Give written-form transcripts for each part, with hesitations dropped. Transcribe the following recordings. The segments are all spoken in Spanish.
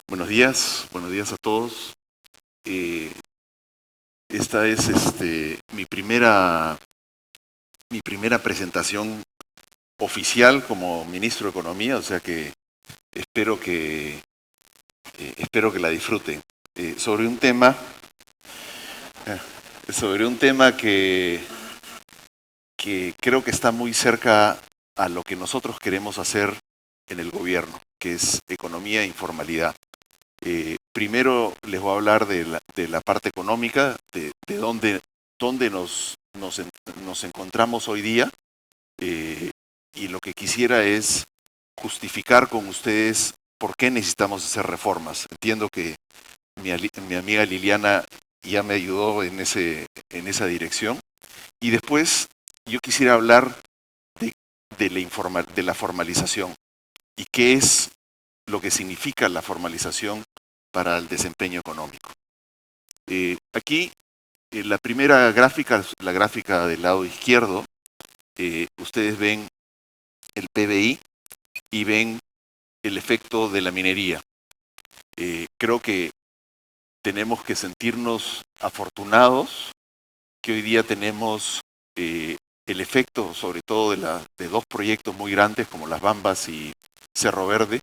Buenos días a todos. Esta es mi primera presentación oficial como ministro de Economía, o sea que espero que, espero que la disfruten. Sobre un tema, sobre un tema que creo que está muy cerca a lo que nosotros queremos hacer en el gobierno, que es economía e informalidad. Primero les voy a hablar de la parte económica, de dónde nos encontramos hoy día, eh, y lo que quisiera es justificar con ustedes por qué necesitamos hacer reformas. Entiendo que mi amiga Liliana ya me ayudó en esa dirección. Y después yo quisiera hablar de, de la formalización y qué es lo que significa la formalización para el desempeño económico. Aquí, la primera gráfica, la gráfica del lado izquierdo, ustedes ven el PBI y ven el efecto de la minería. Creo que tenemos que sentirnos afortunados que hoy día tenemos el efecto, sobre todo de dos proyectos muy grandes como Las Bambas y Cerro Verde,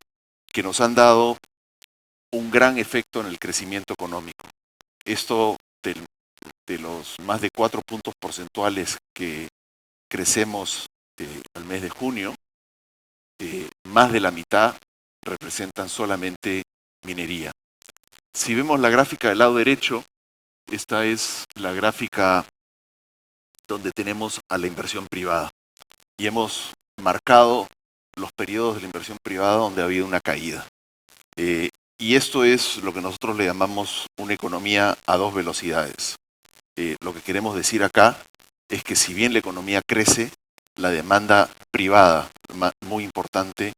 que nos han dado un gran efecto en el crecimiento económico. Esto de los más de 4 puntos porcentuales que crecemos al mes de junio, más de la mitad representan solamente minería. Si vemos la gráfica del lado derecho, esta es la gráfica donde tenemos a la inversión privada. Y hemos marcado los periodos de la inversión privada donde ha habido una caída. Y esto es lo que nosotros le llamamos una economía a dos velocidades. Lo que queremos decir acá es que si bien la economía crece, la demanda privada, muy importante,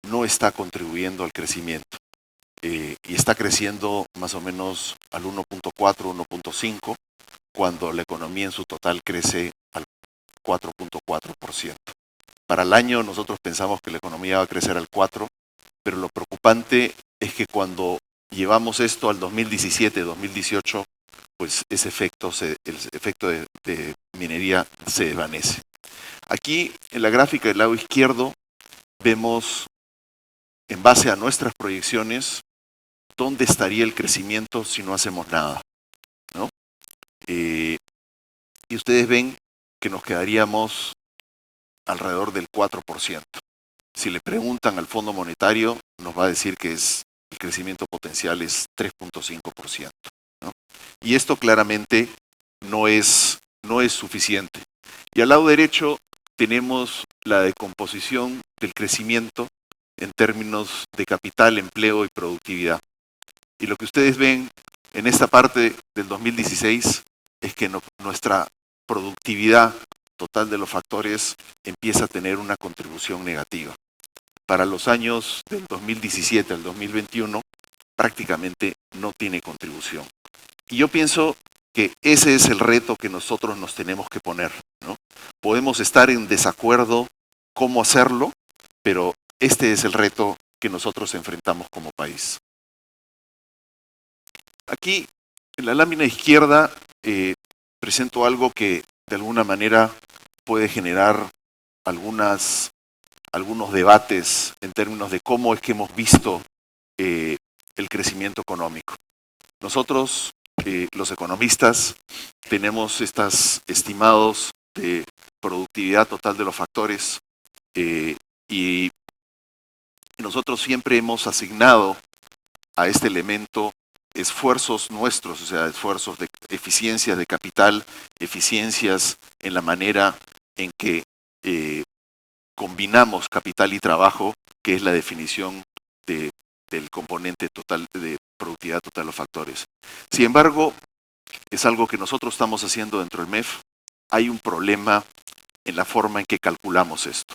no está contribuyendo al crecimiento. Y está creciendo más o menos al 1.4, 1.5, cuando la economía en su total crece al 4.4%. Para el año nosotros pensamos que la economía va a crecer al 4%, pero lo preocupante es que cuando llevamos esto al 2017, 2018, pues ese efecto, el efecto de minería se desvanece. Aquí en la gráfica del lado izquierdo vemos, en base a nuestras proyecciones, dónde estaría el crecimiento si no hacemos nada, ¿no? Y ustedes ven que nos quedaríamos alrededor del 4%. Si le preguntan al Fondo Monetario, nos va a decir que el crecimiento potencial es 3.5%, ¿no? Y esto claramente no es suficiente. Y al lado derecho tenemos la decomposición del crecimiento en términos de capital, empleo y productividad. Y lo que ustedes ven en esta parte del 2016 es que nuestra productividad total de los factores empieza a tener una contribución negativa. Para los años del 2017 al 2021 prácticamente no tiene contribución. Y yo pienso que ese es el reto que nosotros nos tenemos que poner, ¿no? Podemos estar en desacuerdo cómo hacerlo, pero este es el reto que nosotros enfrentamos como país. Aquí, en la lámina izquierda, presento algo que de alguna manera puede generar algunos debates en términos de cómo es que hemos visto el crecimiento económico. Nosotros, los economistas, tenemos estos estimados de productividad total de los factores, y nosotros siempre hemos asignado a este elemento esfuerzos nuestros, o sea, esfuerzos de eficiencias de capital, eficiencias en la manera en que combinamos capital y trabajo, que es la definición del componente total de productividad total de los factores. Sin embargo, es algo que nosotros estamos haciendo dentro del MEF. Hay un problema en la forma en que calculamos esto,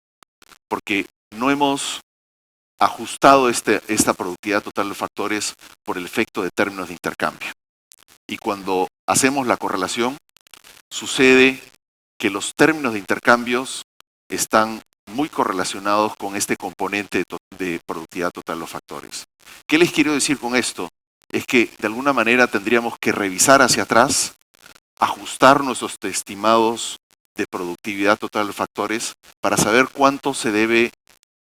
porque no hemos ajustado esta productividad total de los factores por el efecto de términos de intercambio. Y cuando hacemos la correlación, sucede que los términos de intercambios están muy correlacionados con este componente de productividad total de los factores. ¿Qué les quiero decir con esto? Es que de alguna manera tendríamos que revisar hacia atrás, ajustar nuestros estimados de productividad total de los factores para saber cuánto se debe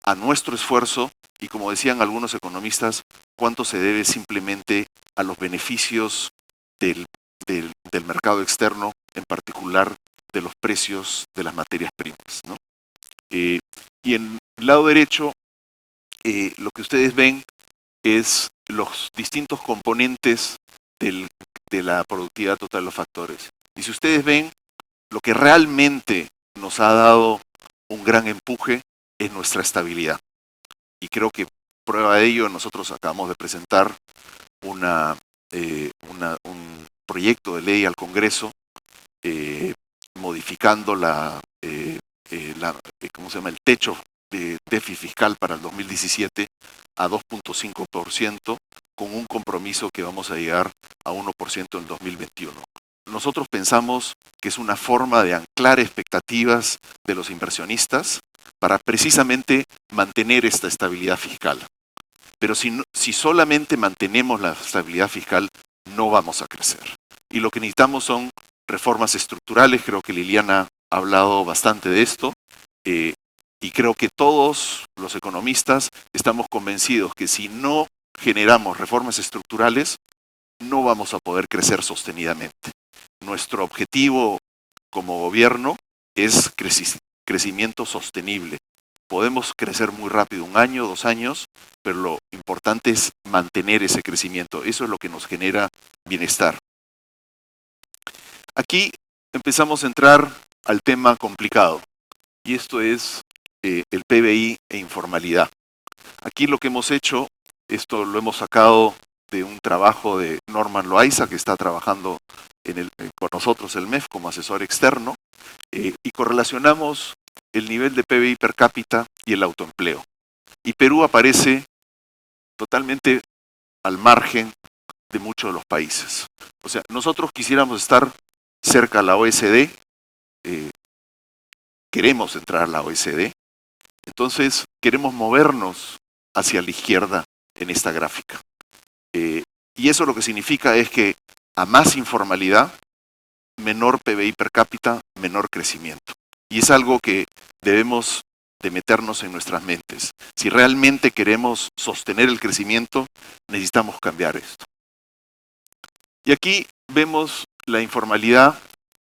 a nuestro esfuerzo y, como decían algunos economistas, cuánto se debe simplemente a los beneficios del mercado externo, en particular de los precios de las materias primas, ¿no? Y en el lado derecho, lo que ustedes ven es los distintos componentes de la productividad total de los factores. Y si ustedes ven, lo que realmente nos ha dado un gran empuje es nuestra estabilidad. Y creo que prueba de ello, nosotros acabamos de presentar un proyecto de ley al Congreso modificando ¿cómo se llama? El techo de déficit fiscal para el 2017 a 2.5%, con un compromiso que vamos a llegar a 1% en el 2021. Nosotros pensamos que es una forma de anclar expectativas de los inversionistas para precisamente mantener esta estabilidad fiscal. Pero si solamente mantenemos la estabilidad fiscal, no vamos a crecer. Y lo que necesitamos son reformas estructurales. Creo que Liliana ha hablado bastante de esto. Y creo que todos los economistas estamos convencidos que si no generamos reformas estructurales, no vamos a poder crecer sostenidamente. Nuestro objetivo como gobierno es crecimiento sostenible. Podemos crecer muy rápido, 1 año, 2 años, pero lo importante es mantener ese crecimiento. Eso es lo que nos genera bienestar. Aquí empezamos a entrar al tema complicado, y esto es el PBI e informalidad. Aquí lo que hemos hecho, esto lo hemos sacado de un trabajo de Norman Loaiza, que está trabajando con nosotros el MEF como asesor externo, y correlacionamos el nivel de PBI per cápita y el autoempleo. Y Perú aparece totalmente al margen de muchos de los países. O sea, nosotros quisiéramos estar cerca a la OECD, queremos entrar a la OECD, entonces queremos movernos hacia la izquierda en esta gráfica. Y eso lo que significa es que a más informalidad, menor PBI per cápita, menor crecimiento. Y es algo que debemos de meternos en nuestras mentes. Si realmente queremos sostener el crecimiento, necesitamos cambiar esto. Y aquí vemos la informalidad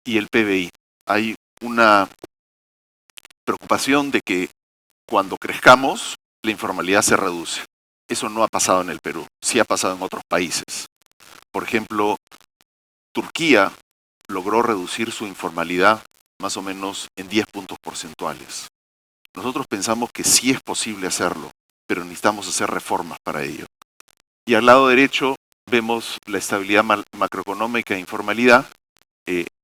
y el PBI. Hay una preocupación de que cuando crezcamos, la informalidad se reduce. Eso no ha pasado en el Perú, sí ha pasado en otros países. Por ejemplo, Turquía logró reducir su informalidad más o menos en 10 puntos porcentuales. Nosotros pensamos que sí es posible hacerlo, pero necesitamos hacer reformas para ello. Y al lado derecho vemos la estabilidad macroeconómica e informalidad.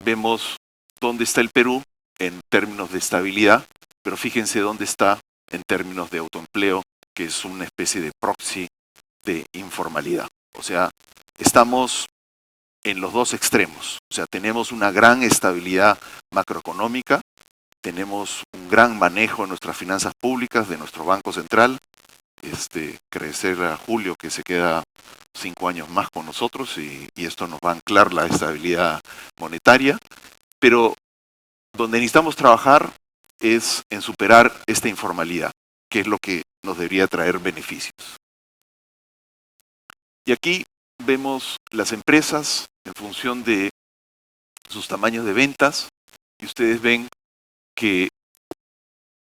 Vemos dónde está el Perú en términos de estabilidad, pero fíjense dónde está en términos de autoempleo, que es una especie de proxy de informalidad. O sea, estamos en los dos extremos. O sea, tenemos una gran estabilidad macroeconómica, tenemos un gran manejo de nuestras finanzas públicas, de nuestro Banco Central, crecer a Julio, que se queda 5 años más con nosotros, y esto nos va a anclar la estabilidad monetaria, pero donde necesitamos trabajar es en superar esta informalidad, que es lo que nos debería traer beneficios. Y aquí vemos las empresas en función de sus tamaños de ventas, y ustedes ven que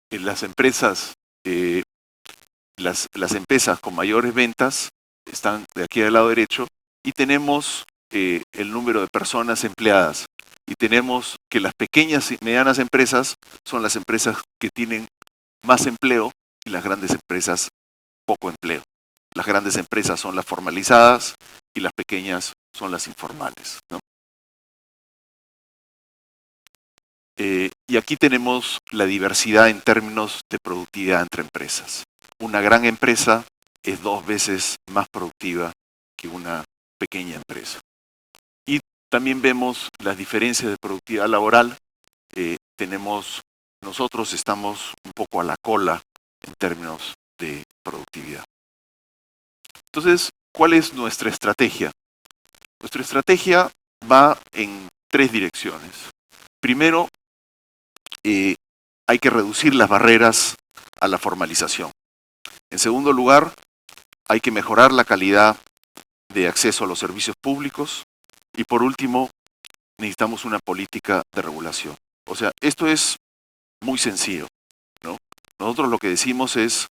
en las empresas, las empresas con mayores ventas están de aquí al lado derecho, y tenemos el número de personas empleadas. Y tenemos que las pequeñas y medianas empresas son las empresas que tienen más empleo y las grandes empresas poco empleo. Las grandes empresas son las formalizadas y las pequeñas son las informales, ¿no? Y aquí tenemos la diversidad en términos de productividad entre empresas. Una gran empresa es 2 veces más productiva que una pequeña empresa. Y también vemos las diferencias de productividad laboral. Nosotros estamos un poco a la cola en términos de productividad. Entonces, ¿cuál es nuestra estrategia? Nuestra estrategia va en 3 direcciones. Primero, hay que reducir las barreras a la formalización. En segundo lugar, hay que mejorar la calidad de acceso a los servicios públicos. Y por último, necesitamos una política de regulación. O sea, esto es muy sencillo, ¿no? Nosotros lo que decimos es,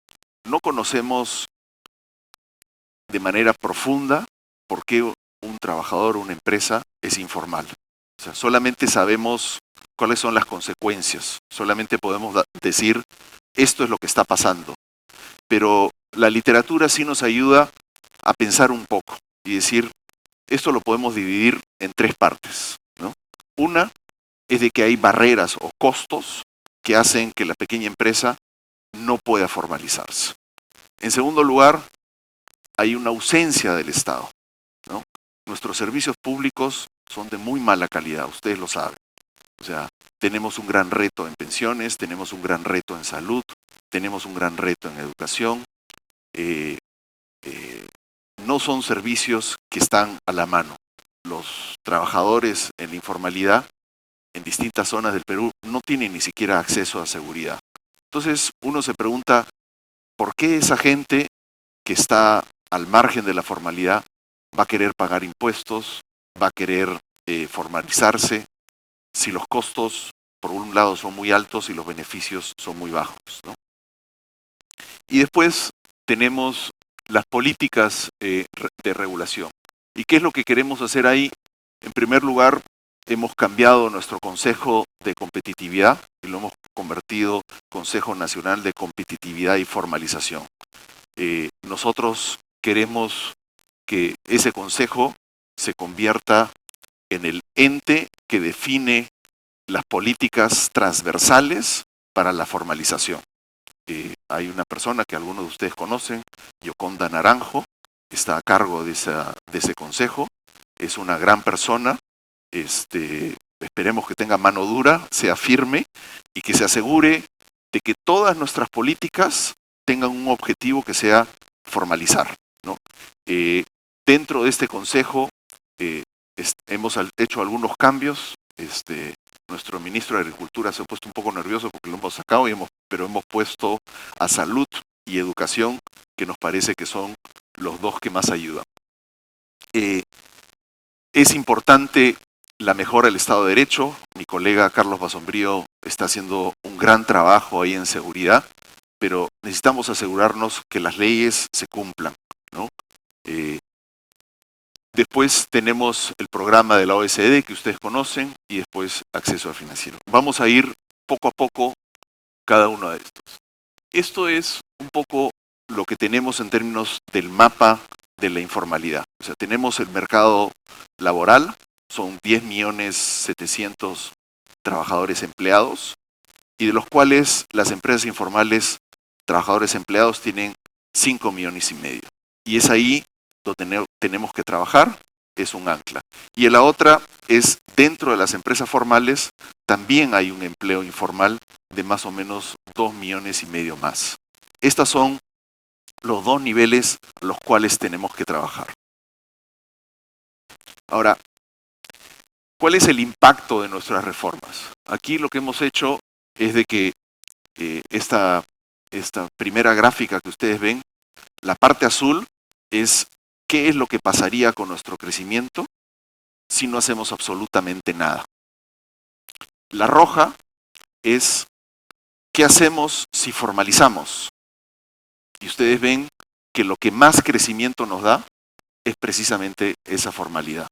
no conocemos de manera profunda por qué un trabajador o una empresa es informal. O sea, solamente sabemos cuáles son las consecuencias. Solamente podemos decir, esto es lo que está pasando. Pero la literatura sí nos ayuda a pensar un poco y decir, esto lo podemos dividir en 3 partes, ¿no? Una es de que hay barreras o costos que hacen que la pequeña empresa no pueda formalizarse. En segundo lugar, hay una ausencia del Estado, ¿no? Nuestros servicios públicos son de muy mala calidad, ustedes lo saben. O sea, tenemos un gran reto en pensiones, tenemos un gran reto en salud, tenemos un gran reto en educación. No son servicios que están a la mano. Los trabajadores en la informalidad en distintas zonas del Perú no tienen ni siquiera acceso a seguridad. Entonces uno se pregunta, ¿por qué esa gente que está al margen de la formalidad va a querer pagar impuestos, va a querer formalizarse, si los costos por un lado son muy altos y los beneficios son muy bajos, ¿no? Y después tenemos las políticas de regulación. ¿Y qué es lo que queremos hacer ahí? En primer lugar, hemos cambiado nuestro Consejo de Competitividad y lo hemos convertido Consejo Nacional de Competitividad y Formalización. Nosotros queremos que ese consejo se convierta en el ente que define las políticas transversales para la formalización. Hay una persona que algunos de ustedes conocen, Yoconda Naranjo, está a cargo de ese consejo, es una gran persona, esperemos que tenga mano dura, sea firme y que se asegure de que todas nuestras políticas tengan un objetivo que sea formalizar, ¿no? Dentro de este consejo hemos hecho algunos cambios. Nuestro ministro de Agricultura se ha puesto un poco nervioso porque lo hemos sacado, pero hemos puesto a salud y educación, que nos parece que son los 2 que más ayudan. Es importante la mejora del Estado de Derecho. Mi colega Carlos Basombrío está haciendo un gran trabajo ahí en seguridad, pero necesitamos asegurarnos que las leyes se cumplan, ¿no? Después tenemos el programa de la OECD que ustedes conocen y después acceso a financiero. Vamos a ir poco a poco cada uno de estos. Esto es un poco lo que tenemos en términos del mapa de la informalidad. O sea, tenemos el mercado laboral, son 10.700.000 trabajadores empleados y de los cuales las empresas informales, trabajadores empleados, tienen 5,5 millones. Y es ahí donde tenemos que trabajar, es un ancla. Y la otra es, dentro de las empresas formales, también hay un empleo informal de más o menos 2,5 millones más. Estos son los 2 niveles a los cuales tenemos que trabajar. Ahora, ¿cuál es el impacto de nuestras reformas? Aquí lo que hemos hecho es de que esta primera gráfica que ustedes ven, la parte azul es qué es lo que pasaría con nuestro crecimiento si no hacemos absolutamente nada. La roja es qué hacemos si formalizamos. Y ustedes ven que lo que más crecimiento nos da es precisamente esa formalidad.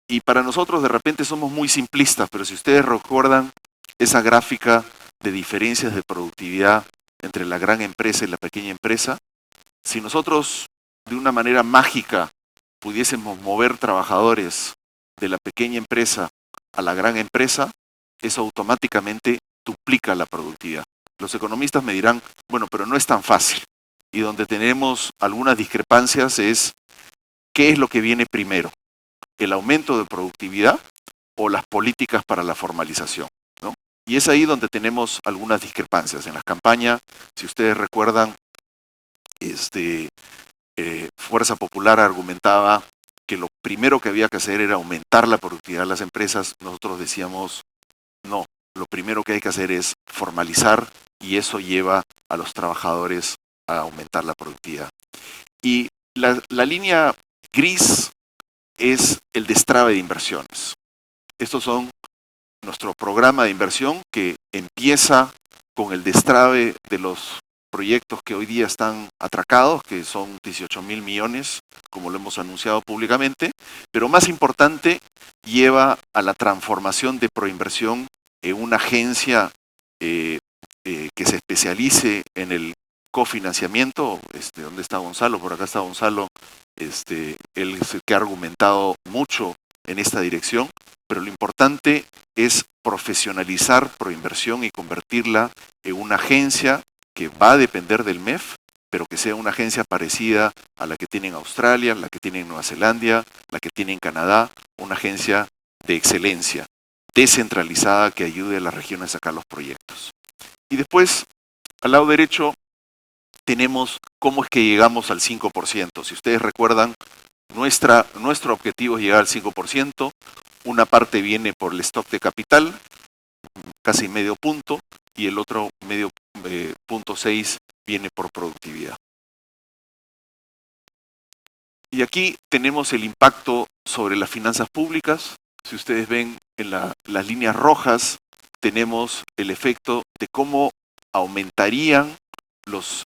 Y para nosotros de repente somos muy simplistas, pero si ustedes recuerdan esa gráfica de diferencias de productividad entre la gran empresa y la pequeña empresa, si nosotros de una manera mágica pudiésemos mover trabajadores de la pequeña empresa a la gran empresa, eso automáticamente duplica la productividad. Los economistas me dirán, bueno, pero no es tan fácil. Y donde tenemos algunas discrepancias es, ¿qué es lo que viene primero? ¿El aumento de productividad o las políticas para la formalización, ¿no? Y es ahí donde tenemos algunas discrepancias. En las campañas, si ustedes recuerdan, Fuerza Popular argumentaba que lo primero que había que hacer era aumentar la productividad de las empresas. Nosotros decíamos, no, lo primero que hay que hacer es formalizar y eso lleva a los trabajadores a aumentar la productividad. Y la línea gris es el destrave de inversiones. Estos son nuestro programa de inversión que empieza con el destrave de los proyectos que hoy día están atracados, que son 18.000 millones, como lo hemos anunciado públicamente, pero más importante, lleva a la transformación de Proinversión en una agencia que se especialice en el cofinanciamiento. ¿Dónde está Gonzalo? Por acá está Gonzalo. Él es el que ha argumentado mucho en esta dirección, pero lo importante es profesionalizar Proinversión y convertirla en una agencia que va a depender del MEF, pero que sea una agencia parecida a la que tiene en Australia, la que tiene en Nueva Zelanda, la que tiene en Canadá, una agencia de excelencia, descentralizada que ayude a las regiones a sacar los proyectos. Y después, al lado derecho, tenemos cómo es que llegamos al 5%. Si ustedes recuerdan, nuestro objetivo es llegar al 5%, una parte viene por el stock de capital, casi medio punto, y el otro medio punto 6 viene por productividad. Y aquí tenemos el impacto sobre las finanzas públicas. Si ustedes ven en las líneas rojas, tenemos el efecto de cómo aumentarían los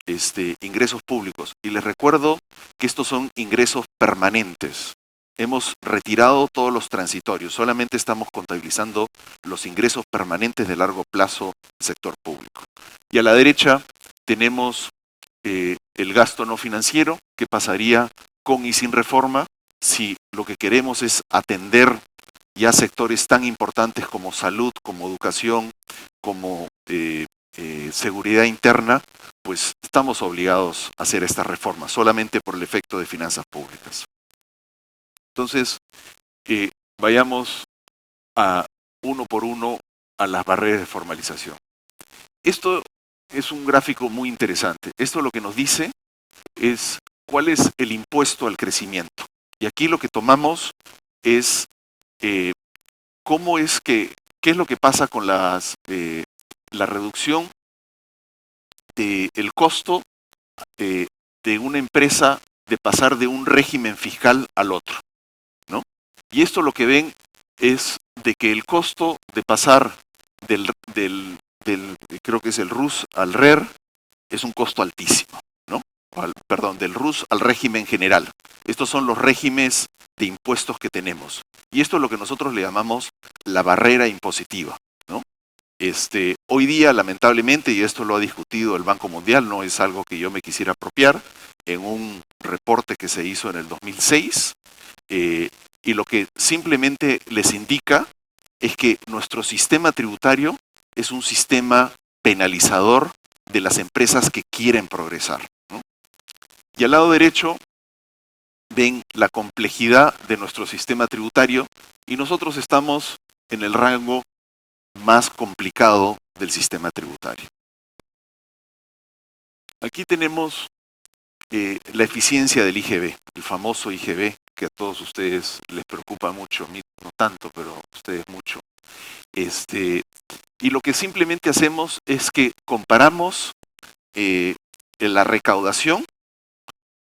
ingresos públicos. Y les recuerdo que estos son ingresos permanentes. Hemos retirado todos los transitorios, solamente estamos contabilizando los ingresos permanentes de largo plazo del sector público. Y a la derecha tenemos el gasto no financiero, que pasaría con y sin reforma, si lo que queremos es atender ya sectores tan importantes como salud, como educación, como seguridad interna, pues estamos obligados a hacer esta reforma, solamente por el efecto de finanzas públicas. Entonces, vayamos uno por uno a las barreras de formalización. Esto es un gráfico muy interesante. Esto lo que nos dice es cuál es el impuesto al crecimiento. Y aquí lo que tomamos es qué es lo que pasa con la reducción del costo de una empresa de pasar de un régimen fiscal al otro, ¿no? Y esto lo que ven es de que el costo de pasar creo que es el RUS al RER, es un costo altísimo, ¿no? Perdón, del RUS al régimen general. Estos son los regímenes de impuestos que tenemos. Y esto es lo que nosotros le llamamos la barrera impositiva, ¿no? Hoy día, lamentablemente, y esto lo ha discutido el Banco Mundial, no es algo que yo me quisiera apropiar, en un reporte que se hizo en el 2006, y lo que simplemente les indica es que nuestro sistema tributario es un sistema penalizador de las empresas que quieren progresar, ¿no? Y al lado derecho ven la complejidad de nuestro sistema tributario y nosotros estamos en el rango más complicado del sistema tributario. Aquí tenemos la eficiencia del IGB, el famoso IGB que a todos ustedes les preocupa mucho, a mí no tanto, pero a ustedes mucho. Y lo que simplemente hacemos es que comparamos la recaudación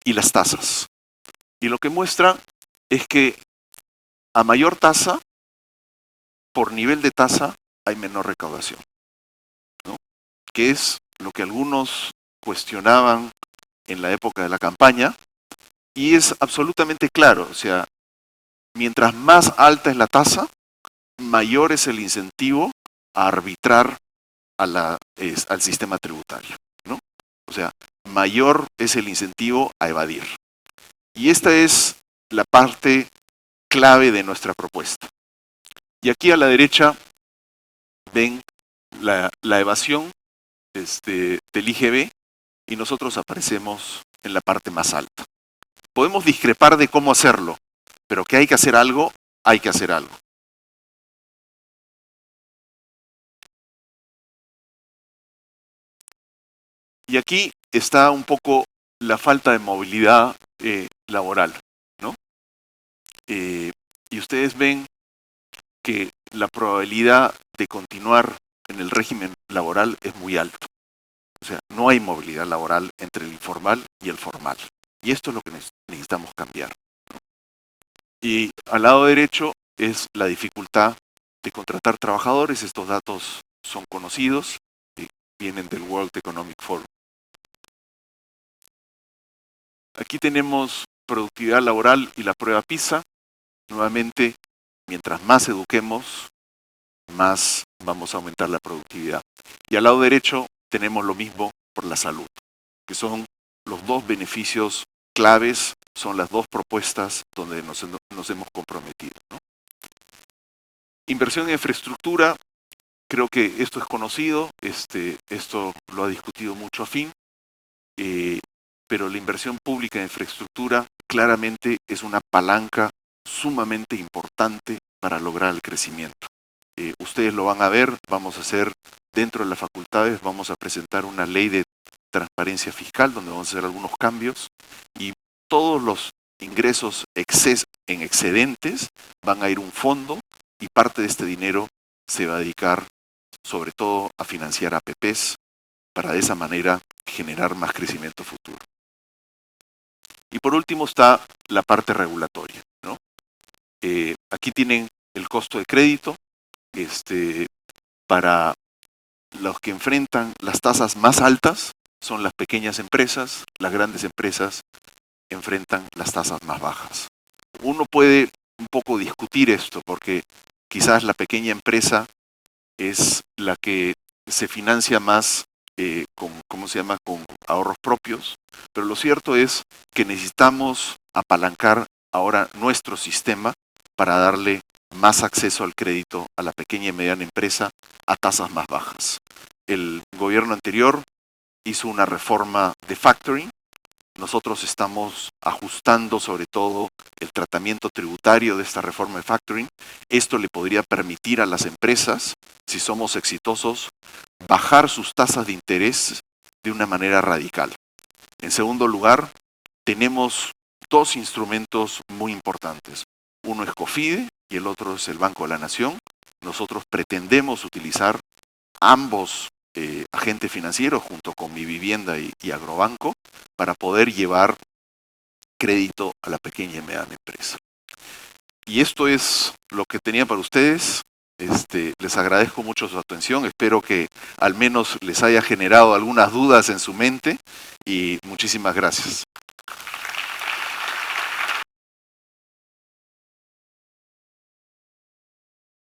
y las tasas. Y lo que muestra es que a mayor tasa, por nivel de tasa, hay menor recaudación, ¿no? Que es lo que algunos cuestionaban en la época de la campaña, y es absolutamente claro. O sea, mientras más alta es la tasa, mayor es el incentivo a arbitrar al sistema tributario, ¿no? O sea, mayor es el incentivo a evadir. Y esta es la parte clave de nuestra propuesta. Y aquí a la derecha ven la evasión del IGB y nosotros aparecemos en la parte más alta. Podemos discrepar de cómo hacerlo, pero que hay que hacer algo, hay que hacer algo. Y aquí está un poco la falta de movilidad laboral, ¿no? Y ustedes ven que la probabilidad de continuar en el régimen laboral es muy alta. O sea, no hay movilidad laboral entre el informal y el formal. Y esto es lo que necesitamos cambiar. Y al lado derecho es la dificultad de contratar trabajadores. Estos datos son conocidos, vienen del World Economic Forum. Aquí tenemos productividad laboral y la prueba PISA. Nuevamente, mientras más eduquemos, más vamos a aumentar la productividad. Y al lado derecho tenemos lo mismo por la salud, que son los dos beneficios claves, son las dos propuestas donde nos hemos comprometido, ¿no? Inversión en infraestructura, creo que esto es conocido, esto lo ha discutido mucho AFIN, pero la inversión pública en infraestructura claramente es una palanca sumamente importante para lograr el crecimiento. Ustedes lo van a ver, vamos a hacer dentro de las facultades, vamos a presentar una ley de transparencia fiscal donde vamos a hacer algunos cambios y todos los ingresos en excedentes van a ir a un fondo y parte de este dinero se va a dedicar sobre todo a financiar APPs para de esa manera generar más crecimiento futuro. Y por último está la parte regulatoria, ¿no? Aquí tienen el costo de crédito. Para los que enfrentan las tasas más altas son las pequeñas empresas, las grandes empresas enfrentan las tasas más bajas. Uno puede un poco discutir esto porque quizás la pequeña empresa es la que se financia más con ahorros propios, pero lo cierto es que necesitamos apalancar ahora nuestro sistema para darle más acceso al crédito a la pequeña y mediana empresa a tasas más bajas. El gobierno anterior hizo una reforma de factoring. Nosotros estamos ajustando sobre todo el tratamiento tributario de esta reforma de factoring. Esto le podría permitir a las empresas, si somos exitosos, bajar sus tasas de interés de una manera radical. En segundo lugar, tenemos dos instrumentos muy importantes. Uno es COFIDE y el otro es el Banco de la Nación. Nosotros pretendemos utilizar ambos agentes financieros junto con Mi Vivienda y Agrobanco para poder llevar crédito a la pequeña y mediana empresa. Y esto es lo que tenía para ustedes. Les agradezco mucho su atención. Espero que al menos les haya generado algunas dudas en su mente y muchísimas gracias.